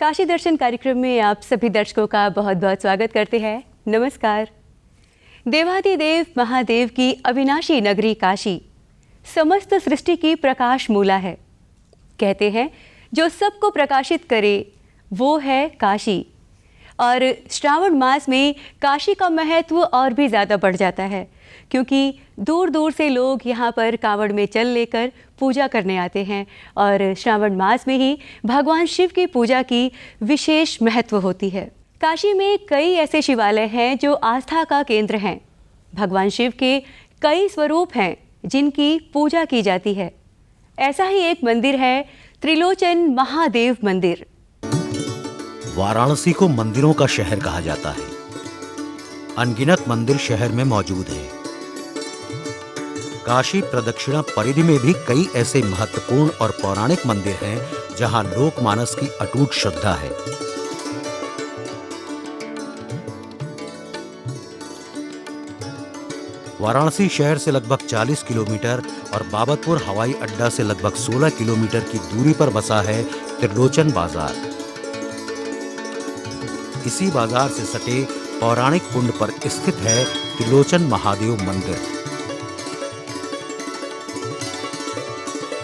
काशी दर्शन कार्यक्रम में आप सभी दर्शकों का बहुत बहुत स्वागत करते हैं। नमस्कार। देवाधिदेव महादेव की अविनाशी नगरी काशी समस्त सृष्टि की प्रकाश मूला है। कहते हैं जो सबको प्रकाशित करे वो है काशी। और श्रावण मास में काशी का महत्व और भी ज़्यादा बढ़ जाता है, क्योंकि दूर दूर से लोग यहाँ पर कांवड़ में जल लेकर पूजा करने आते हैं। और श्रावण मास में ही भगवान शिव की पूजा की विशेष महत्व होती है। काशी में कई ऐसे शिवालय हैं जो आस्था का केंद्र हैं। भगवान शिव के कई स्वरूप हैं जिनकी पूजा की जाती है। ऐसा ही एक मंदिर है त्रिलोचन महादेव मंदिर। वाराणसी को मंदिरों का शहर कहा जाता है। अनगिनत मंदिर शहर में मौजूद हैं। काशी प्रदक्षिणा परिधि में भी कई ऐसे महत्वपूर्ण और पौराणिक मंदिर हैं जहां लोकमानस की अटूट श्रद्धा है। वाराणसी शहर से लगभग 40 किलोमीटर और बाबतपुर हवाई अड्डा से लगभग 16 किलोमीटर की दूरी पर बसा है त्रिलोचन बाजार। इसी बाजार से सटे पौराणिक कुंड पर स्थित है त्रिलोचन महादेव मंदिर।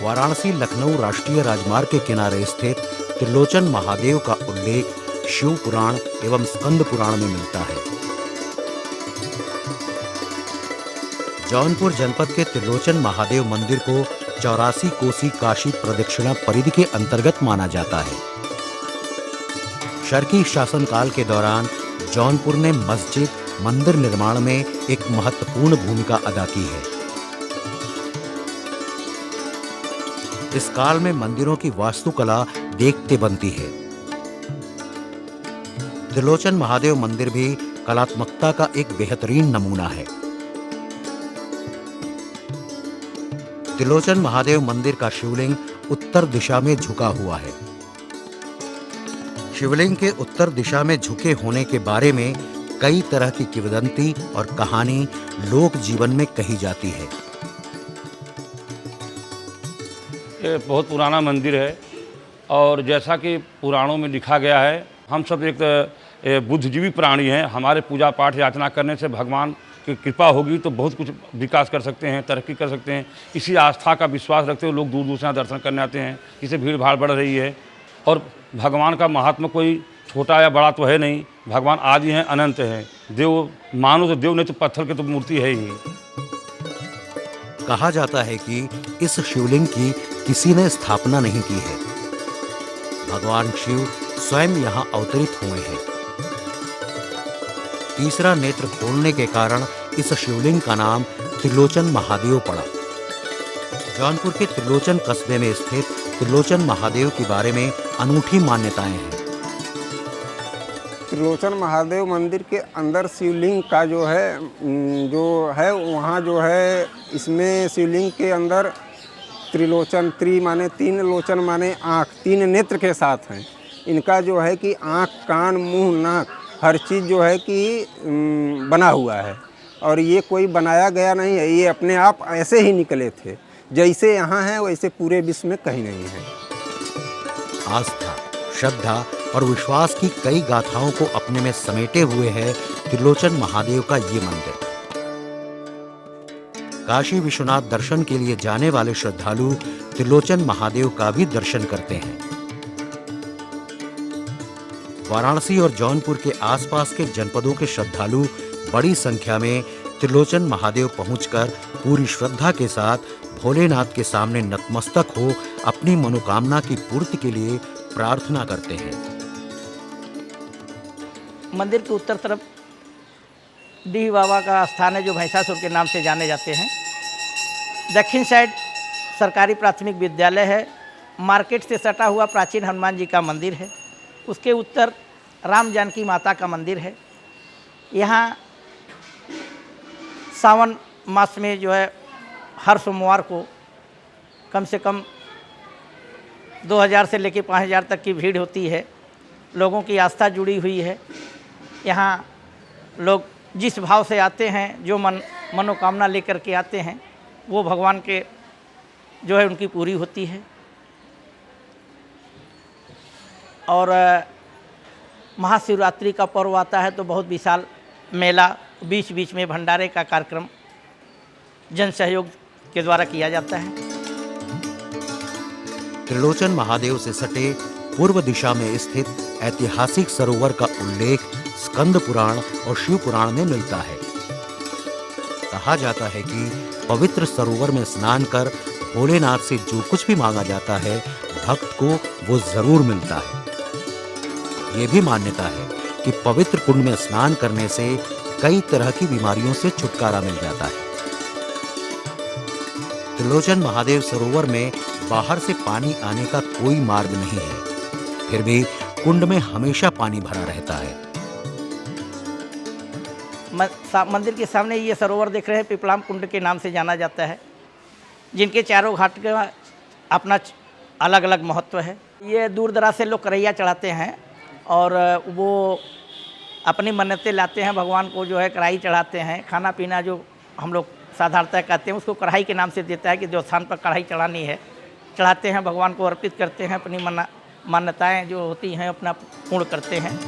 वाराणसी लखनऊ राष्ट्रीय राजमार्ग के किनारे स्थित त्रिलोचन महादेव का उल्लेख शिव पुराण एवं स्कंद पुराण में मिलता है। जौनपुर जनपद के त्रिलोचन महादेव मंदिर को 84 कोसी काशी प्रदक्षिणा परिधि के अंतर्गत माना जाता है। शर्की शासनकाल के दौरान जौनपुर ने मस्जिद मंदिर निर्माण में एक महत्वपूर्ण भूमिका अदा की है। इस काल में मंदिरों की वास्तुकला देखते बनती है। त्रिलोचन महादेव मंदिर भी कलात्मकता का एक बेहतरीन नमूना है। त्रिलोचन महादेव मंदिर का शिवलिंग उत्तर दिशा में झुका हुआ है। शिवलिंग के उत्तर दिशा में झुके होने के बारे में कई तरह की किंवदंती और कहानी लोक जीवन में कही जाती है। ये बहुत पुराना मंदिर है और जैसा कि पुराणों में लिखा गया है, हम सब एक बुद्धिजीवी प्राणी हैं। हमारे पूजा पाठ याचना करने से भगवान की कृपा होगी तो बहुत कुछ विकास कर सकते हैं, तरक्की कर सकते हैं। इसी आस्था का विश्वास रखते हुए लोग दूर दूर से दर्शन करने आते हैं। इससे भीड़ भाड़ बढ़ रही है और भगवान का महात्मा कोई छोटा या बड़ा तो है नहीं। भगवान आदि हैं, अनंत हैं। देव मानो तो देव, नहीं तो पत्थर की तो मूर्ति है ही। कहा जाता है कि इस शिवलिंग की किसी ने स्थापना नहीं की है। भगवान शिव स्वयं यहाँ अवतरित हुए हैं। तीसरा नेत्र खोलने के कारण इस शिवलिंग का नाम त्रिलोचन महादेव पड़ा। जौनपुर के त्रिलोचन कस्बे में स्थित त्रिलोचन महादेव के बारे में अनूठी मान्यताएं हैं। त्रिलोचन महादेव मंदिर के अंदर शिवलिंग का जो है वहाँ जो है, इसमें शिवलिंग के अंदर त्रिलोचन, त्रि माने तीन, लोचन माने आँख, तीन नेत्र के साथ हैं। इनका जो है कि आँख, कान, मुंह, नाक, हर चीज़ जो है कि बना हुआ है। और ये कोई बनाया गया नहीं है, ये अपने आप ऐसे ही निकले थे। जैसे यहाँ है वैसे पूरे विश्व में कहीं नहीं है। आस्था, श्रद्धा और विश्वास की कई गाथाओं को अपने में समेटे हुए है त्रिलोचन महादेव का ये मंदिर। काशी विश्वनाथ दर्शन के लिए जाने वाले श्रद्धालु त्रिलोचन महादेव का भी दर्शन करते हैं। वाराणसी और जौनपुर के आसपास के जनपदों के श्रद्धालु बड़ी संख्या में त्रिलोचन महादेव पहुंचकर पूरी श्रद्धा के साथ भोलेनाथ के सामने नतमस्तक हो अपनी मनोकामना की पूर्ति के लिए प्रार्थना करते हैं। मंदिर के उत्तर तरफ डीह बाबा का स्थान है जो भैंसासुर के नाम से जाने जाते हैं। दक्षिण साइड सरकारी प्राथमिक विद्यालय है। मार्केट से सटा हुआ प्राचीन हनुमान जी का मंदिर है। उसके उत्तर राम जानकी माता का मंदिर है। यहाँ सावन मास में जो है हर सोमवार को कम से कम 2000 से लेकर 5000 तक की भीड़ होती है। लोगों की आस्था जुड़ी हुई है। यहाँ लोग जिस भाव से आते हैं, जो मनोकामना लेकर के आते हैं, वो भगवान के जो है उनकी पूरी होती है। और महाशिवरात्रि का पर्व आता है तो बहुत विशाल मेला, बीच बीच में भंडारे का कार्यक्रम जन सहयोग के द्वारा किया जाता है। त्रिलोचन महादेव से सटे पूर्व दिशा में स्थित ऐतिहासिक सरोवर का उल्लेख स्कंद पुराण और शिव पुराण में मिलता है। कहा जाता है कि पवित्र सरोवर में स्नान कर भोलेनाथ से जो कुछ भी मांगा जाता है भक्त को वो जरूर मिलता है। ये भी मान्यता है कि पवित्र कुंड में स्नान करने से कई तरह की बीमारियों से छुटकारा मिल जाता है। त्रिलोचन महादेव सरोवर में बाहर से पानी आने का कोई मार्ग नहीं है, फिर भी कुंड में हमेशा पानी भरा रहता है। मंदिर के सामने ये सरोवर देख रहे हैं, पिपलाम कुंड के नाम से जाना जाता है, जिनके चारों घाट का अपना अलग अलग महत्व है। ये दूर दराज से लोग करैया चढ़ाते हैं और वो अपनी मन्नतें लाते हैं, भगवान को जो है कढ़ाई चढ़ाते हैं। खाना पीना जो हम लोग साधारणतः कहते हैं उसको कढ़ाई के नाम से देता है कि जो स्थान पर कढ़ाई चढ़ानी है चढ़ाते हैं, भगवान को अर्पित करते हैं, अपनी मान्यताएं जो होती हैं अपना पूर्ण करते हैं।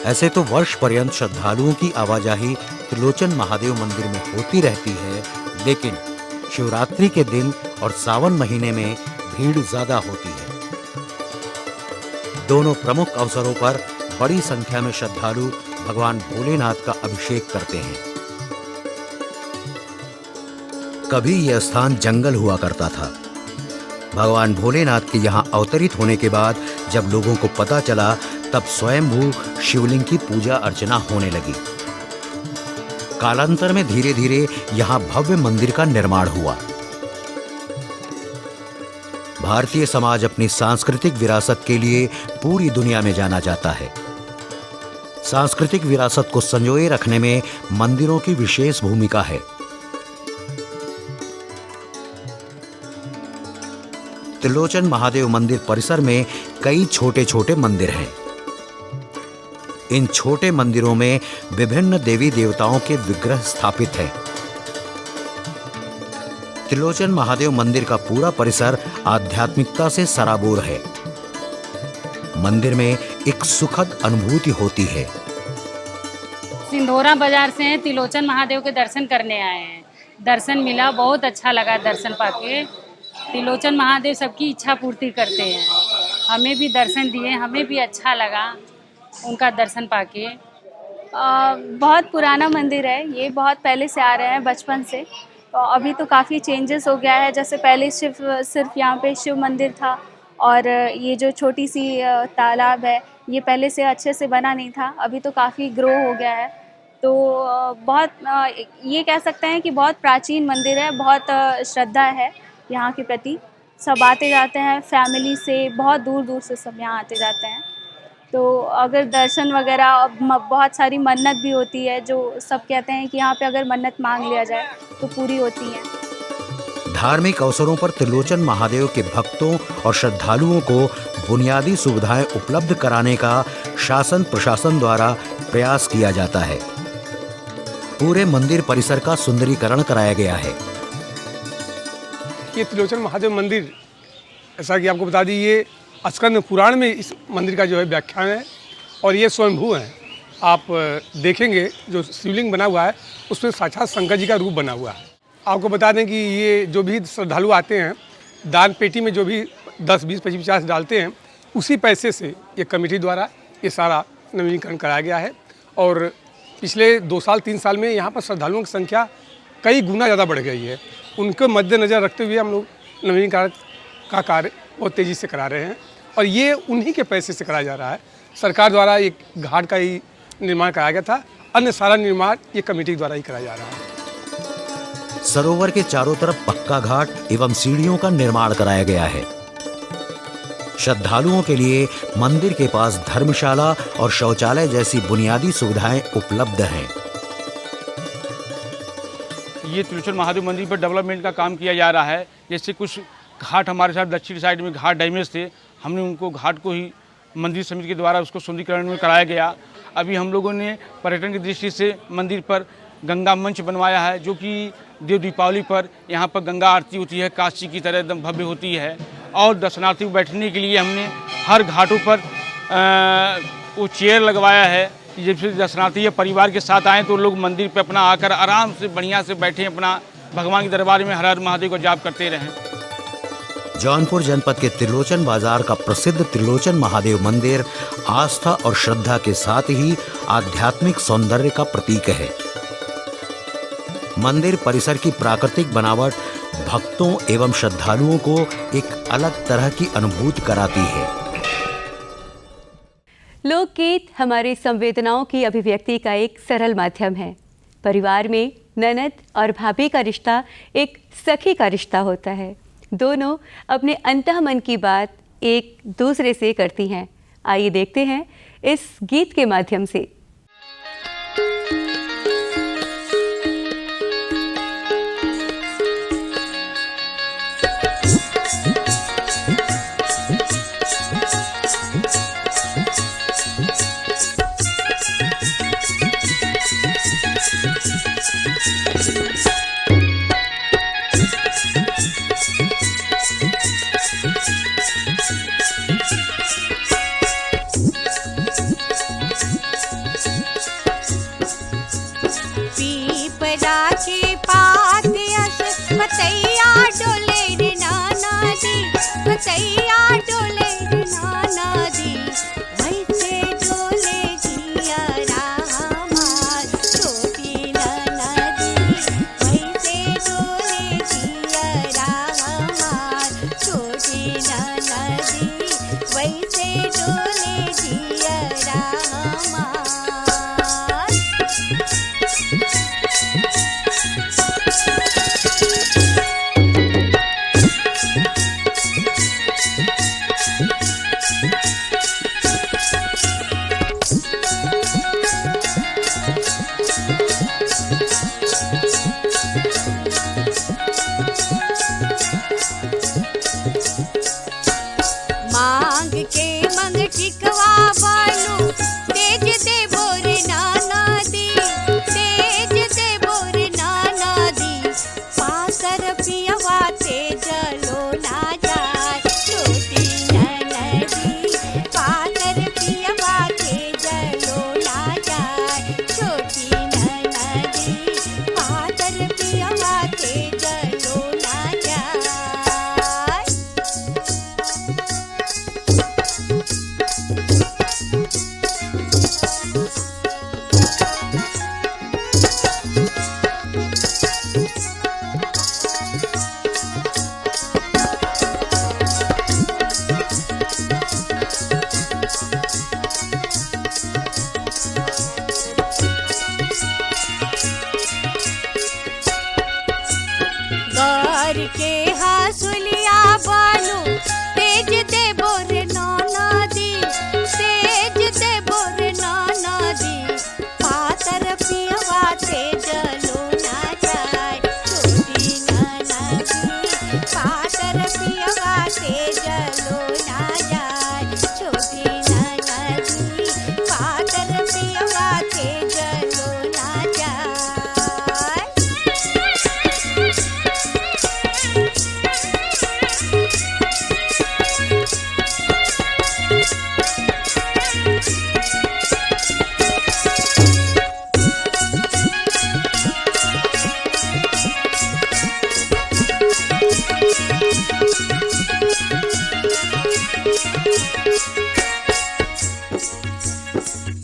ऐसे तो वर्ष पर्यंत श्रद्धालुओं की आवाजाही त्रिलोचन महादेव मंदिर में होती रहती है, लेकिन शिवरात्रि के दिन और सावन महीने में भीड़ ज्यादा होती है। दोनों प्रमुख अवसरों पर बड़ी संख्या में श्रद्धालु भगवान भोलेनाथ का अभिषेक करते हैं। कभी यह स्थान जंगल हुआ करता था। भगवान भोलेनाथ के यहाँ अवतरित होने के बाद जब लोगों को पता चला तब स्वयंभू शिवलिंग की पूजा अर्चना होने लगी। कालांतर में धीरे धीरे यहाँ भव्य मंदिर का निर्माण हुआ। भारतीय समाज अपनी सांस्कृतिक विरासत के लिए पूरी दुनिया में जाना जाता है। सांस्कृतिक विरासत को संजोए रखने में मंदिरों की विशेष भूमिका है। त्रिलोचन महादेव मंदिर परिसर में कई छोटे छोटे मंदिर हैं। इन छोटे मंदिरों में विभिन्न देवी देवताओं के विग्रह स्थापित हैं। त्रिलोचन महादेव मंदिर का पूरा परिसर आध्यात्मिकता से सराबोर है। मंदिर में एक सुखद अनुभूति होती है। सिंधोरा बाजार से त्रिलोचन महादेव के दर्शन करने आए हैं। दर्शन मिला, बहुत अच्छा लगा दर्शन पाके। त्रिलोचन महादेव सबकी इच्छा पूर्ति करते हैं। हमें भी दर्शन दिए, हमें भी अच्छा लगा उनका दर्शन पाके। बहुत पुराना मंदिर है ये, बहुत पहले से आ रहे हैं बचपन से। तो अभी तो काफ़ी चेंजेस हो गया है। जैसे पहले सिर्फ यहाँ पे शिव मंदिर था और ये जो छोटी सी तालाब है ये पहले से अच्छे से बना नहीं था, अभी तो काफ़ी ग्रो हो गया है। तो बहुत ये कह सकते हैं कि बहुत प्राचीन मंदिर है, बहुत श्रद्धा है यहाँ के प्रति। सब आते जाते हैं फैमिली से, बहुत दूर दूर से सब यहाँ आते जाते हैं। तो अगर दर्शन वगैरह, बहुत सारी मन्नत भी होती है, जो सब कहते हैं कि यहाँ पे अगर मन्नत मांग लिया जाए तो पूरी होती है। धार्मिक अवसरों पर त्रिलोचन महादेव के भक्तों और श्रद्धालुओं को बुनियादी सुविधाएं उपलब्ध कराने का शासन प्रशासन द्वारा प्रयास किया जाता है। पूरे मंदिर परिसर का सुंदरीकरण कराया गया है। ये त्रिलोचन महादेव मंदिर, ऐसा कि आपको बता दी, ये स्कंद पुराण में इस मंदिर का जो है व्याख्यान है और ये स्वयंभू है। आप देखेंगे जो शिवलिंग बना हुआ है उसमें साक्षात शंकर जी का रूप बना हुआ है। आपको बता दें कि ये जो भी श्रद्धालु आते हैं दान पेटी में जो भी 10, 20, 25, 50 डालते हैं, उसी पैसे से ये कमेटी द्वारा ये सारा नवीनीकरण कराया गया है। और पिछले 2 साल 3 साल में यहाँ पर श्रद्धालुओं की संख्या कई गुना ज़्यादा बढ़ गई है। उनको मद्देनज़र रखते हुए हम लोग नवीनीकरण का कार्य बहुत तेज़ी से करा रहे हैं और ये उन्हीं के पैसे से कराया जा रहा है। सरकार द्वारा एक घाट का ही निर्माण कराया गया था, अन्य सारा निर्माण ये कमेटी द्वारा ही कराया जा रहा है। सरोवर के चारों तरफ पक्का घाट एवं सीढ़ियों का निर्माण कराया गया है। श्रद्धालुओं के लिए मंदिर के पास धर्मशाला और शौचालय जैसी बुनियादी सुविधाएं उपलब्ध हैं। ये त्रिलोचन महादेव मंदिर पर डेवलपमेंट का काम किया जा रहा है। जैसे कुछ घाट हमारे साथ दक्षिण साइड में घाट डैमेज थे, हमने उनको घाट को ही मंदिर समिति के द्वारा उसको सुंदरीकरण में कराया गया। अभी हम लोगों ने पर्यटन की दृष्टि से मंदिर पर गंगा मंच बनवाया है, जो कि देव दीपावली पर यहाँ पर गंगा आरती होती है, काशी की तरह एकदम भव्य होती है। और दर्शनार्थी को बैठने के लिए हमने हर घाटों पर वो चेयर लगवाया है कि जब से दर्शनार्थी या परिवार के साथ आएँ तो लोग मंदिर पे अपना आकर आराम से बढ़िया से बैठें, अपना भगवान के दरबार में हर हर महादेव को जाप करते रहें। जौनपुर जनपद के त्रिलोचन बाजार का प्रसिद्ध त्रिलोचन महादेव मंदिर आस्था और श्रद्धा के साथ ही आध्यात्मिक सौंदर्य का प्रतीक है। मंदिर परिसर की प्राकृतिक बनावट भक्तों एवं श्रद्धालुओं को एक अलग तरह की अनुभूति कराती है। लोकगीत हमारी संवेदनाओं की अभिव्यक्ति का एक सरल माध्यम है। परिवार में ननद और भाभी का रिश्ता एक सखी का रिश्ता होता है। दोनों अपने अंतःमन की बात एक दूसरे से करती हैं। आइए देखते हैं इस गीत के माध्यम से।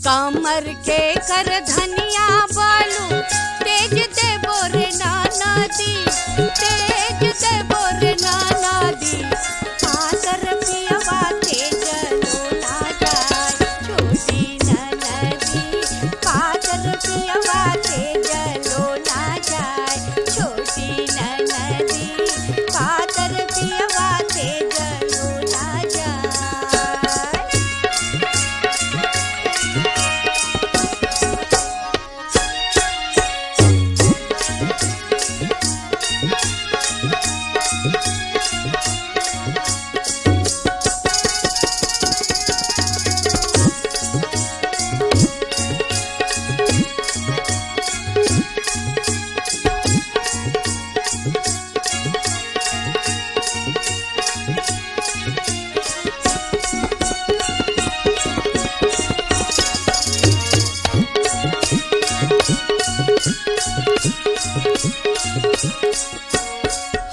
कमर के कर धनिया बालू तेज दे बोर नाना दी, तेज दे बोर नाना दी। पातर पियवा तेज लो ना जाए छोटी ननदी, पातर पियवा तेज लो ना जाए छोटी ननदी, पातर पियवा तेज लो ना जाए।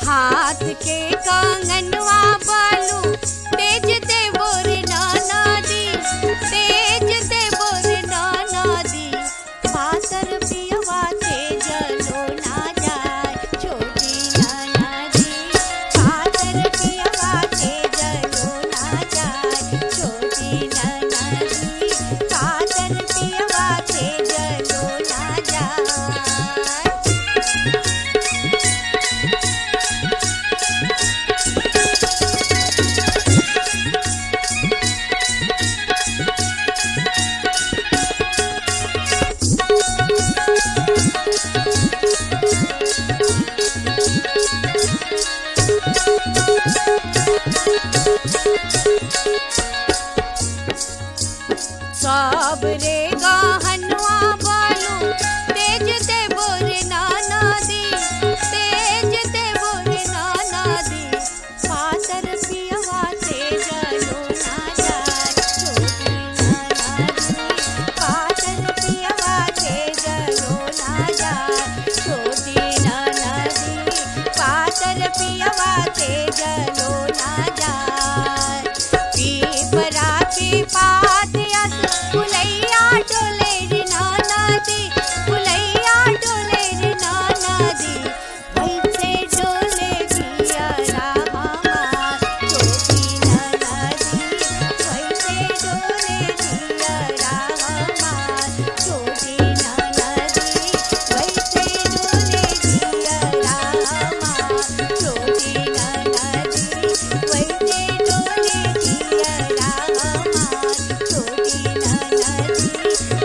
हाथ के कंगनवा बालू तेज दे बोर नाना दी, तेज दे बोर नाना दी, पातर पियवा तेज लो ना जाए छोटी नाना दी, पातर पियवा तेज लो ना जाए छोटी नाना दी, पातर पियवा तेज लो ना जाए। सब रे गहनवा बालू तेज दे बोर नाना दी, तेज दे बोर नाना दी, पातर पियवा तेज लो ना जाए छोटी नाना दी, पातर पियवा तेज लो ना जाए छोटी नाना दी, पातर पियवा तेज लो ना जाए। पीपरा के पात यस फुलैया डोले रे नाना दी, फुलैया डोले रे नाना दी, वैसे डोले पियरा हमार छोटी नाना दी, वैसे डोले पियरा हमार छोटी नाना दी, वैसे डोले पियरा हमार छोटी नाना दी, वैसे डोले पियरा हमार छोटी नाना दी,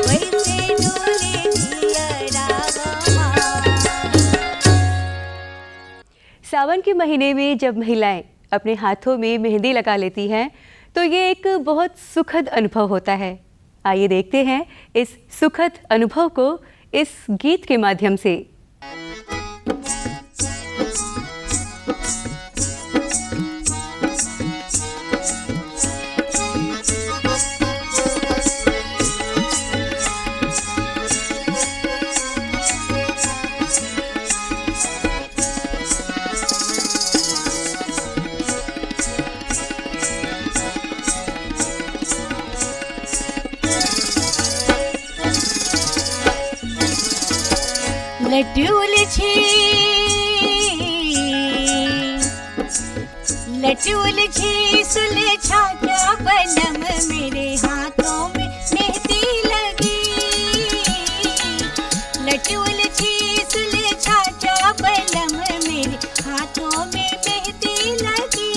वैसे डोले पियरा हमार। सावन के महीने में जब महिलाएं अपने हाथों में मेहंदी लगा लेती हैं तो ये एक बहुत सुखद अनुभव होता है। आइए देखते हैं इस सुखद अनुभव को इस गीत के माध्यम से। लटूल छी लटूल छी सुलझा क्या बनम मेरे हाथों में मेहंदी लगी, लटूल छी सुलझा क्या बनम मेरे हाथों में मेहंदी लगी।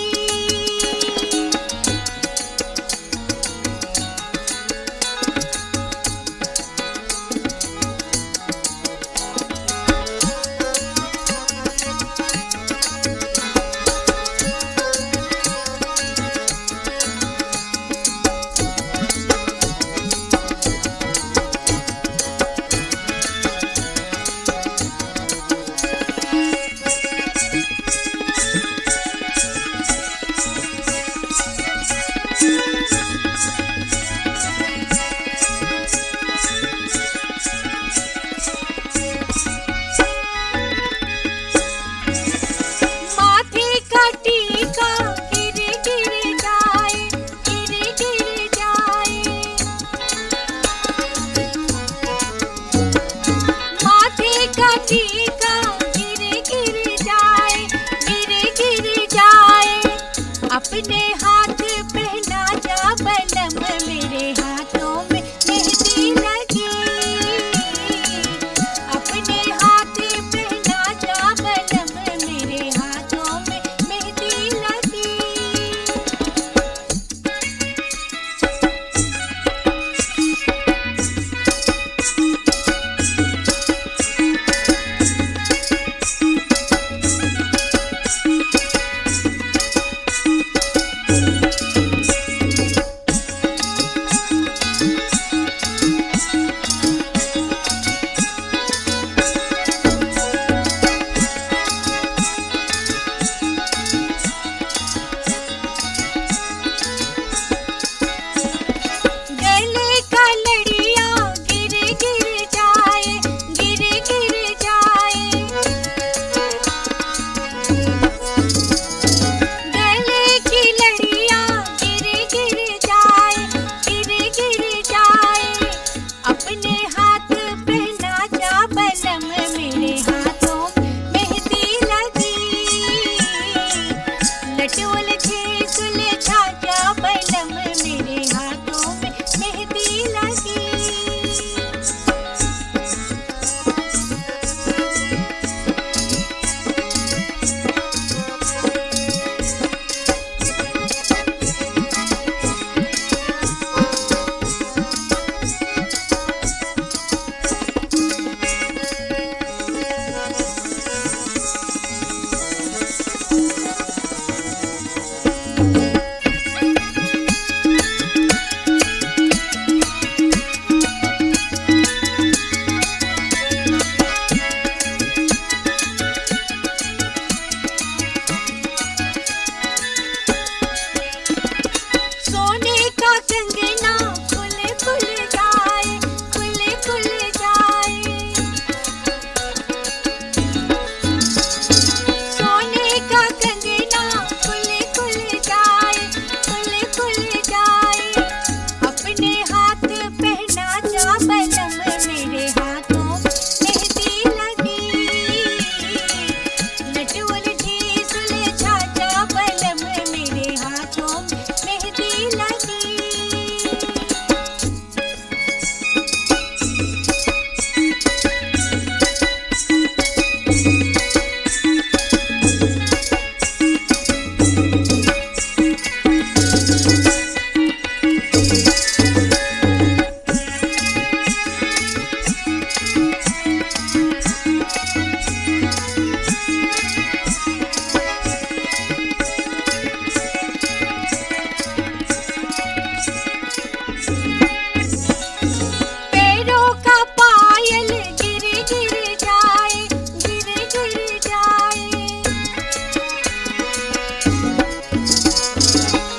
पैरों का पायल गिर गिर जाए, गिर गिर जाए।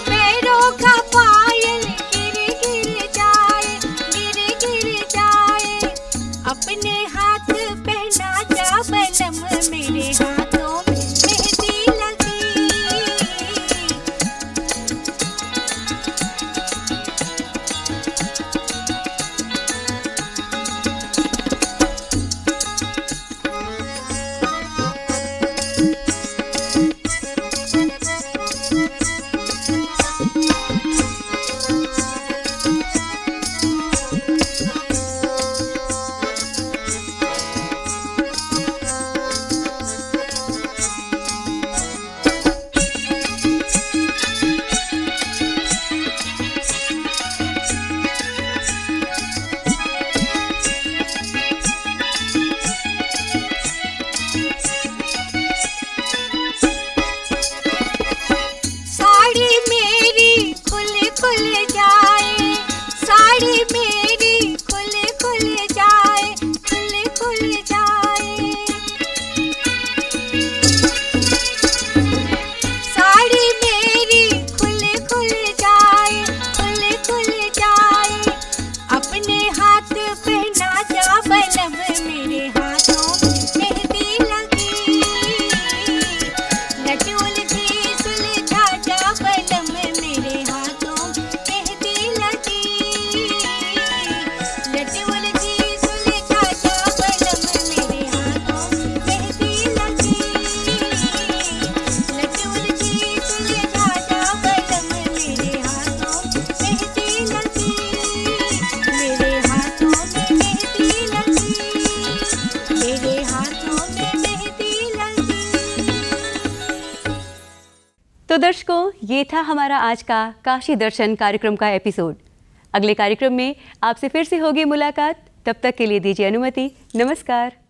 पैरों का पायल गिर गिर जाए, गिर गिर जाए। अपने हाथ पहना जा बलम, मेरे हाथों में मेहंदी लगी। साड़ी मेरी खुल खुल जाए, साड़ी मेरी खुल खुल जाए, खुल खुल जाए। साड़ी मेरी खुल खुल जाए, खुल खुल जाए। अपने हाथ पहना जा बलम, मेरे हाथों में मेहंदी लगी। लटोल के सुलझा जा बलम, मेरे हाथों में मेहंदी लगी। लटोल के सुलझा जा बलम, मेरे हाथों में मेहंदी लगी। लटोल के सुलझा जा बलम, मेरे हाथों में मेहंदी लगी। मेरे हाथों में मेहंदी लगी, मेरे हाथों में मेहंदी लगी। तो दर्शकों, ये था हमारा आज का काशी दर्शन कार्यक्रम का एपिसोड। अगले कार्यक्रम में आपसे फिर से होगी मुलाकात। तब तक के लिए दीजिए अनुमति। नमस्कार।